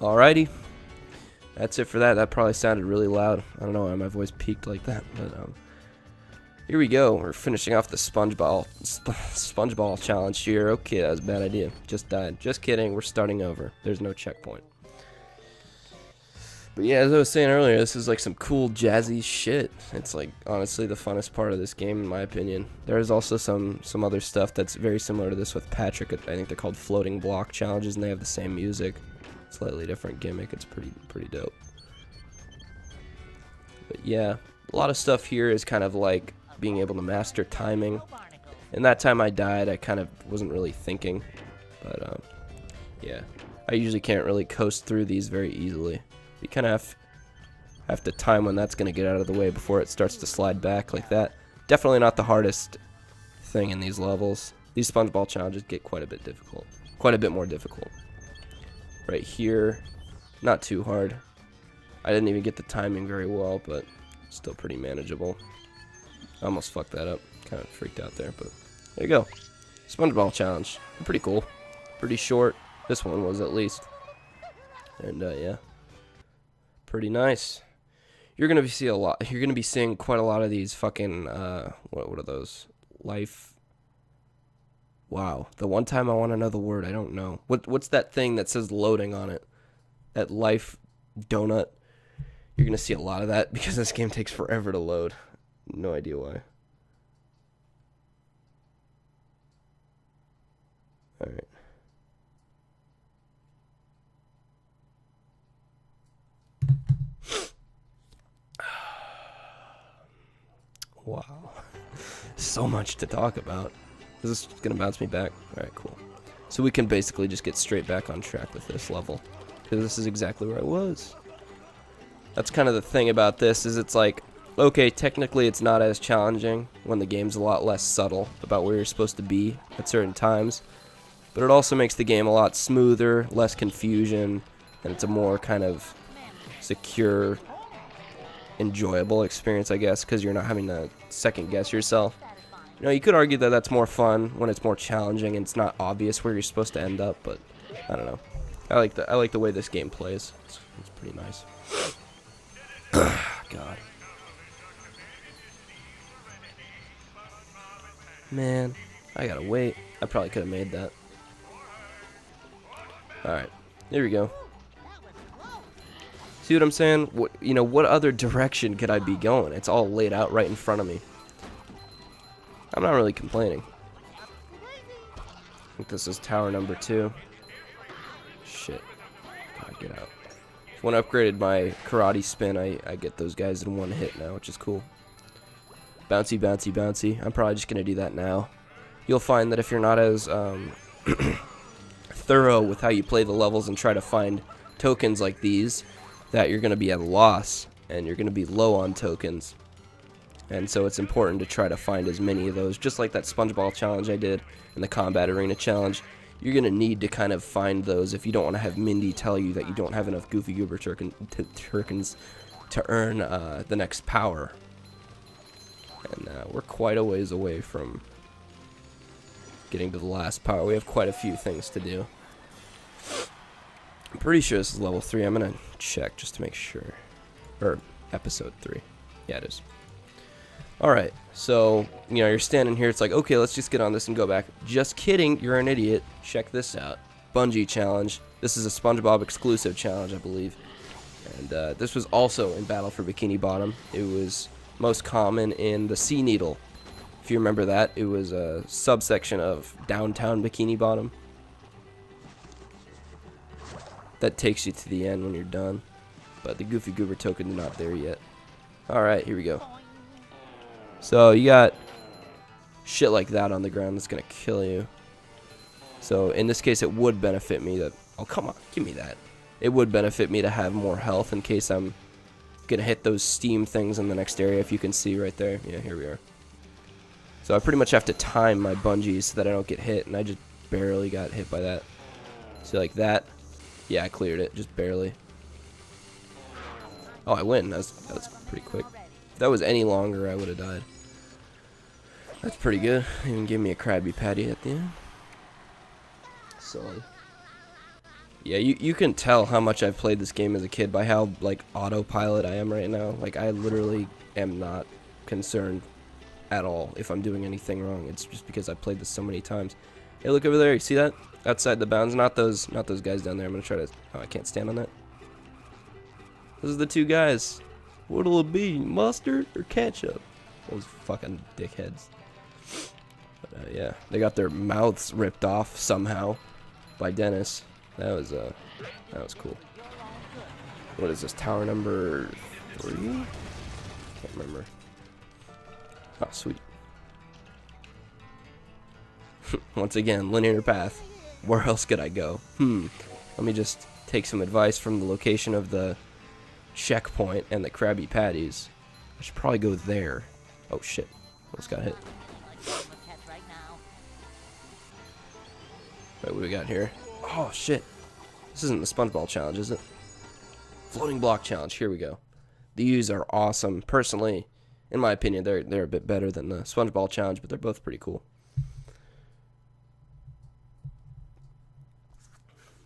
Alrighty. That's it for that. That probably sounded really loud. I don't know why my voice peaked like that, but here we go. We're finishing off the Spongebob challenge here. Okay, that was a bad idea. Just died. Just kidding. We're starting over. There's no checkpoint. But yeah, as I was saying earlier, this is like some cool jazzy shit. It's like honestly the funnest part of this game in my opinion. There's also some other stuff that's very similar to this with Patrick. I think they're called floating block challenges and they have the same music. Slightly different gimmick. It's pretty dope. But yeah, a lot of stuff here is kind of like being able to master timing. And that time I died, I kind of wasn't really thinking. But yeah, I usually can't really coast through these very easily. You kind of have to time when that's going to get out of the way before it starts to slide back like that. Definitely not the hardest thing in these levels. These SpongeBob challenges get quite a bit difficult. Quite a bit more difficult. Right here, not too hard. I didn't even get the timing very well, but still pretty manageable. I almost fucked that up. Kind of freaked out there, but there you go. SpongeBob challenge. Pretty cool. Pretty short. This one was at least. And yeah. Pretty nice. You're gonna be seeing quite a lot of these fucking what are those? Life. Wow. The one time I want to know the word, I don't know. What's that thing that says loading on it? That life donut. You're gonna see a lot of that because this game takes forever to load. No idea why. Alright. Wow. So much to talk about. Is this gonna bounce me back? Alright, cool. So we can basically just get straight back on track with this level. Because this is exactly where I was. That's kind of the thing about this, is it's like, okay, technically it's not as challenging when the game's a lot less subtle about where you're supposed to be at certain times. But it also makes the game a lot smoother, less confusion, and it's a more kind of secure, enjoyable experience, I guess, because you're not having to second guess yourself. You know, you could argue that that's more fun when it's more challenging and it's not obvious where you're supposed to end up, but I don't know. I like the way this game plays. It's pretty nice. God. Man, I gotta wait. I probably could have made that. Alright, there we go. See what I'm saying? What other direction could I be going? It's all laid out right in front of me. I'm not really complaining. I think this is tower number 2. Shit. Gotta get out. When I upgraded my karate spin, I get those guys in one hit now, which is cool. Bouncy, bouncy, bouncy. I'm probably just gonna do that now. You'll find that if you're not as thorough with how you play the levels and try to find tokens like these, that you're going to be at a loss and you're going to be low on tokens. And so it's important to try to find as many of those, just like that SpongeBob challenge I did and the Combat Arena challenge. You're going to need to kind of find those if you don't want to have Mindy tell you that you don't have enough Goofy Goober Tokens to earn the next power. And we're quite a ways away from getting to the last power. We have quite a few things to do. I'm pretty sure this is level 3. I'm gonna check just to make sure. Or episode 3. Yeah, it is. Alright, so, you're standing here. It's like, okay, let's just get on this and go back. Just kidding. You're an idiot. Check this out. Bungee challenge. This is a SpongeBob exclusive challenge, I believe. And this was also in Battle for Bikini Bottom. It was most common in the Sea Needle. If you remember that, it was a subsection of downtown Bikini Bottom that takes you to the end when you're done. But the Goofy Goober token is not there yet. Alright, here we go. So you got shit like that on the ground that's gonna kill you. So in this case, it would benefit me that... Oh, come on, give me that. It would benefit me to have more health in case I'm gonna hit those steam things in the next area, if you can see right there. Yeah, here we are. So I pretty much have to time my bungees so that I don't get hit, and I just barely got hit by that. So like that. Yeah, I cleared it, just barely. Oh, I win. That was pretty quick. If that was any longer, I would have died. That's pretty good. Even gave me a Krabby Patty at the end. Solid. Yeah, you can tell how much I've played this game as a kid by how, like, autopilot I am right now. Like, I literally am not concerned at all if I'm doing anything wrong. It's just because I've played this so many times. Hey, look over there. You see that? Outside the bounds. Not those guys down there. I'm gonna try to... Oh, I can't stand on that. Those are the two guys. What'll it be? Mustard or ketchup? Those fucking dickheads. But, yeah. They got their mouths ripped off somehow by Dennis. That was cool. What is this? Tower number 3? Can't remember. Oh, sweet. Once again, linear path. Where else could I go? Let me just take some advice from the location of the checkpoint and the Krabby Patties. I should probably go there. Oh shit. Almost got hit. Wait, what do we got here? Oh shit. This isn't the Spongebob challenge, is it? Floating block challenge. Here we go. These are awesome. Personally, in my opinion, they're a bit better than the Spongebob challenge, but they're both pretty cool.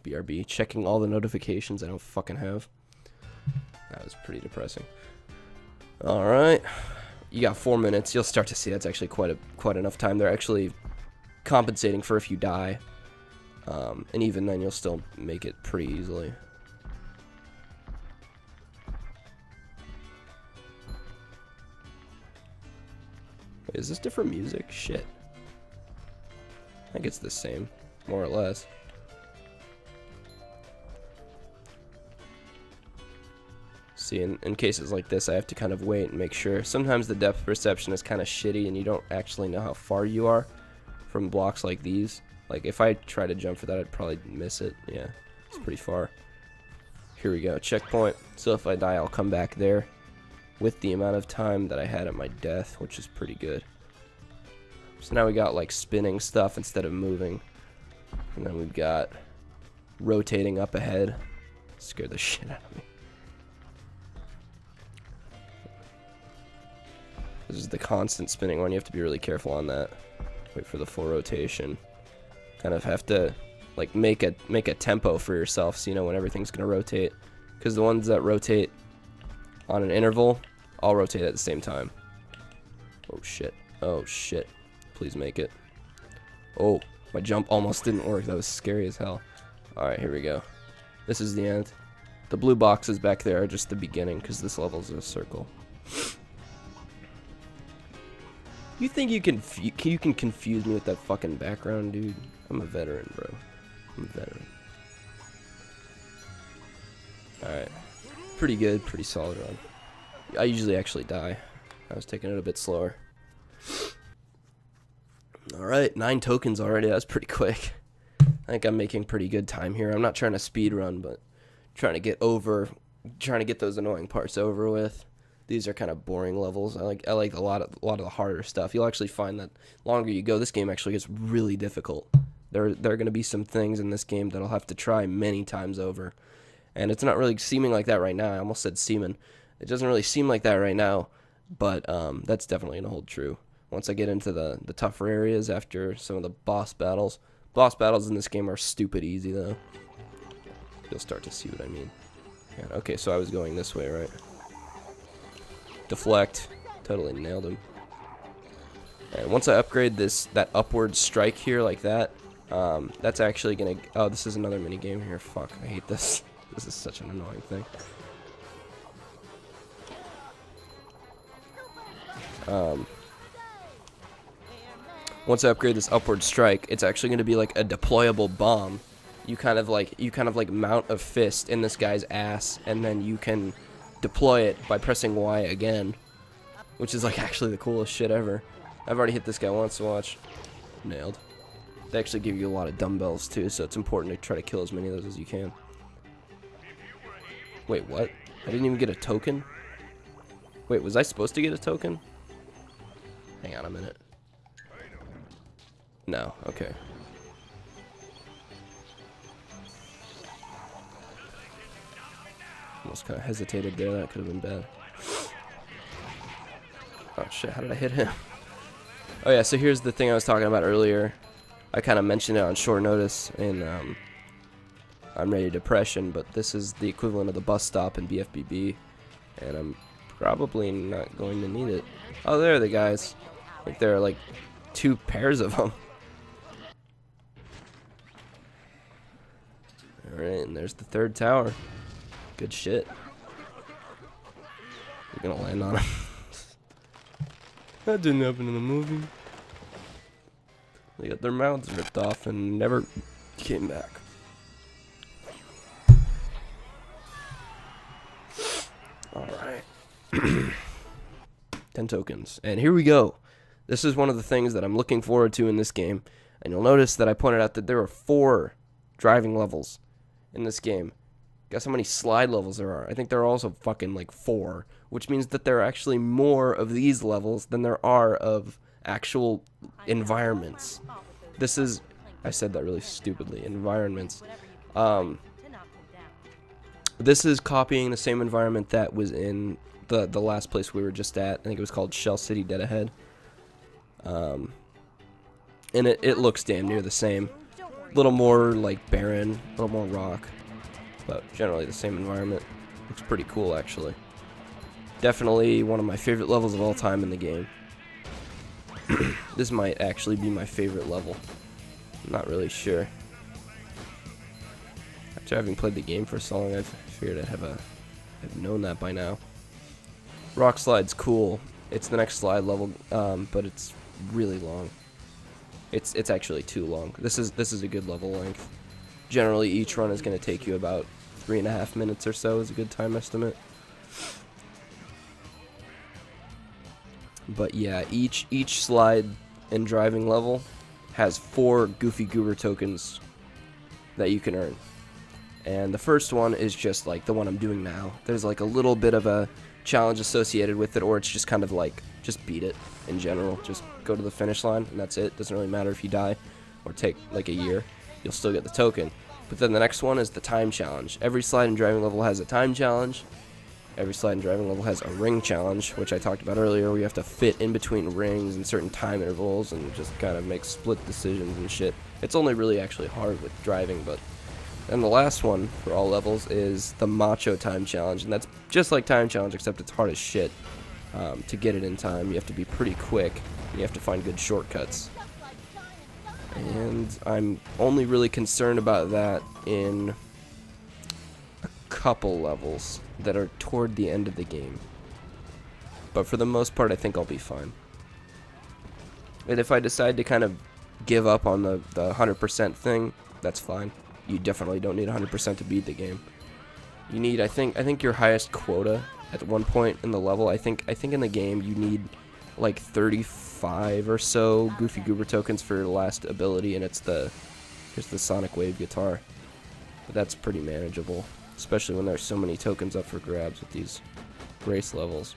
BRB, checking all the notifications I don't fucking have. That was pretty depressing. All right, you got 4 minutes. You'll start to see that's actually quite enough time. They're actually compensating for if you die, and even then, you'll still make it pretty easily. Wait, is this different music? Shit. I think it's the same, more or less. See, in cases like this, I have to kind of wait and make sure. Sometimes the depth perception is kind of shitty and you don't actually know how far you are from blocks like these. Like, if I try to jump for that, I'd probably miss it. Yeah, it's pretty far. Here we go, checkpoint. So if I die, I'll come back there with the amount of time that I had at my death, which is pretty good. So now we got, like, spinning stuff instead of moving. And then we've got rotating up ahead. Scared the shit out of me. This is the constant spinning one. You have to be really careful on that. Wait for the full rotation. Kind of have to, like, make a tempo for yourself so you know when everything's gonna rotate. Because the ones that rotate on an interval all rotate at the same time. Oh shit. Oh shit. Please make it. Oh, my jump almost didn't work. That was scary as hell. Alright, here we go. This is the end. The blue boxes back there are just the beginning because this level's a circle. You think you can confuse me with that fucking background, dude? I'm a veteran, bro. I'm a veteran. Alright. Pretty good, pretty solid run. I usually actually die. I was taking it a bit slower. Alright, 9 tokens already. That's pretty quick. I think I'm making pretty good time here. I'm not trying to speed run, but trying to get those annoying parts over with. These are kind of boring levels. I like a lot of the harder stuff. You'll actually find that longer you go, this game actually gets really difficult. There are going to be some things in this game that I'll have to try many times over. And it's not really seeming like that right now. I almost said seeming. It doesn't really seem like that right now, but that's definitely going to hold true. Once I get into the tougher areas after some of the boss battles. Boss battles in this game are stupid easy, though. You'll start to see what I mean. Yeah, okay, so I was going this way, right? Deflect. Totally nailed him. And once I upgrade that upward strike here like that, that's actually gonna... Oh, this is another mini game here. Fuck, I hate this. This is such an annoying thing. Once I upgrade this upward strike, it's actually gonna be like a deployable bomb. You kind of like mount a fist in this guy's ass, and then you can deploy it by pressing Y again, which is like actually the coolest shit ever. I've already hit this guy once, watch. Nailed. They actually give you a lot of dumbbells too, so it's important to try to kill as many of those as you can. Wait, what? I didn't even get a token? Wait, was I supposed to get a token? Hang on a minute. No, okay. Almost kind of hesitated there. That could have been bad. Oh shit, how did I hit him? Oh yeah, so here's the thing I was talking about earlier. I kind of mentioned it on short notice in I'm ready depression, but this is the equivalent of the bus stop in BFBB, and I'm probably not going to need it. Oh, there are the guys. I think there are like 2 pairs of them. Alright, and there's the 3rd tower. Good shit. We're gonna land on him. That didn't happen in the movie. They got their mouths ripped off and never came back. Alright. 10 tokens. And here we go. This is one of the things that I'm looking forward to in this game. And you'll notice that I pointed out that there are 4 driving levels in this game. Guess how many slide levels there are? I think there are also fucking like 4, which means that there are actually more of these levels than there are of actual environments. This is, I said that really stupidly, environments. This is copying the same environment that was in the last place we were just at. I think it was called Shell City Dead Ahead. And it looks damn near the same. A little more like barren, a little more rock, but generally the same environment. Looks pretty cool, actually. Definitely one of my favorite levels of all time in the game. This might actually be my favorite level. I'm not really sure. After having played the game for so long, I've figured I've known that by now. Rock slide's cool. It's the next slide level, but it's really long. It's actually too long. This is a good level length. Generally, each run is going to take you about 3.5 minutes or so is a good time estimate. But yeah, each slide and driving level has 4 Goofy Goober tokens that you can earn. And the first one is just like the one I'm doing now. There's like a little bit of a challenge associated with it, or it's just kind of like, just beat it in general. Just go to the finish line, and that's it. Doesn't really matter if you die or take like a year. You'll still get the token. But then the next one is the time challenge. Every slide and driving level has a time challenge. Every slide and driving level has a ring challenge, which I talked about earlier, where you have to fit in between rings in certain time intervals and just kind of make split decisions and shit. It's only really actually hard with driving, but... And the last one for all levels is the Macho Time Challenge, and that's just like Time Challenge, except it's hard as shit. To get it in time, you have to be pretty quick, and you have to find good shortcuts. And I'm only really concerned about that in a couple levels that are toward the end of the game. But for the most part, I think I'll be fine. And if I decide to kind of give up on the 100% thing, that's fine. You definitely don't need 100% to beat the game. You need, I think your highest quota at one point in the level, I think in the game you need like 35 or so Goofy Goober tokens for your last ability, and it's here's the Sonic Wave guitar. But that's pretty manageable, especially when there's so many tokens up for grabs with these race levels.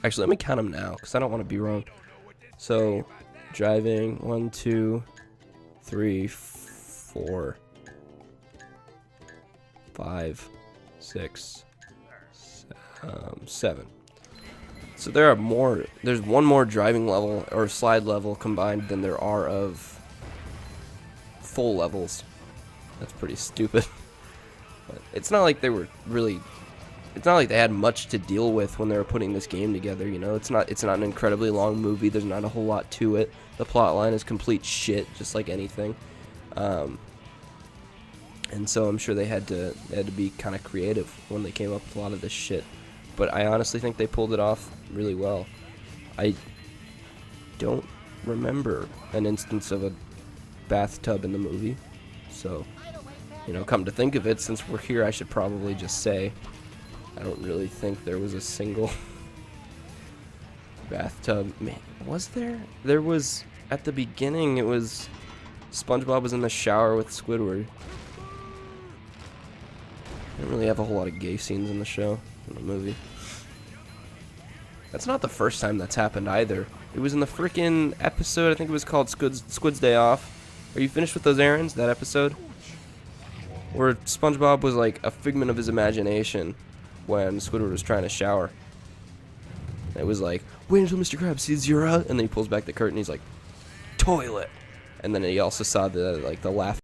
Actually, let me count them now, because I don't want to be wrong. So, driving, 1, 2, 3, 4, 5, 6, 7. So there are more. There's one more driving level or slide level combined than there are of full levels. That's pretty stupid. But it's not like they were really. It's not like they had much to deal with when they were putting this game together. You know, it's not an incredibly long movie. There's not a whole lot to it. The plot line is complete shit, just like anything. And so I'm sure they had to be kind of creative when they came up with a lot of this shit. But I honestly think they pulled it off really well. I don't remember an instance of a bathtub in the movie. So, you know, come to think of it, since we're here, I should probably just say I don't really think there was a single bathtub. Man, was there? There was, at the beginning, it was SpongeBob was in the shower with Squidward. I didn't really have a whole lot of gay scenes in the show, in the movie. That's not the first time that's happened either. It was in the frickin' episode, I think it was called Squid's Day Off. Are you finished with those errands, that episode? Where SpongeBob was like a figment of his imagination when Squidward was trying to shower. It was like, wait until Mr. Krabs sees Zero, and then he pulls back the curtain, he's like, toilet! And then he also saw the laugh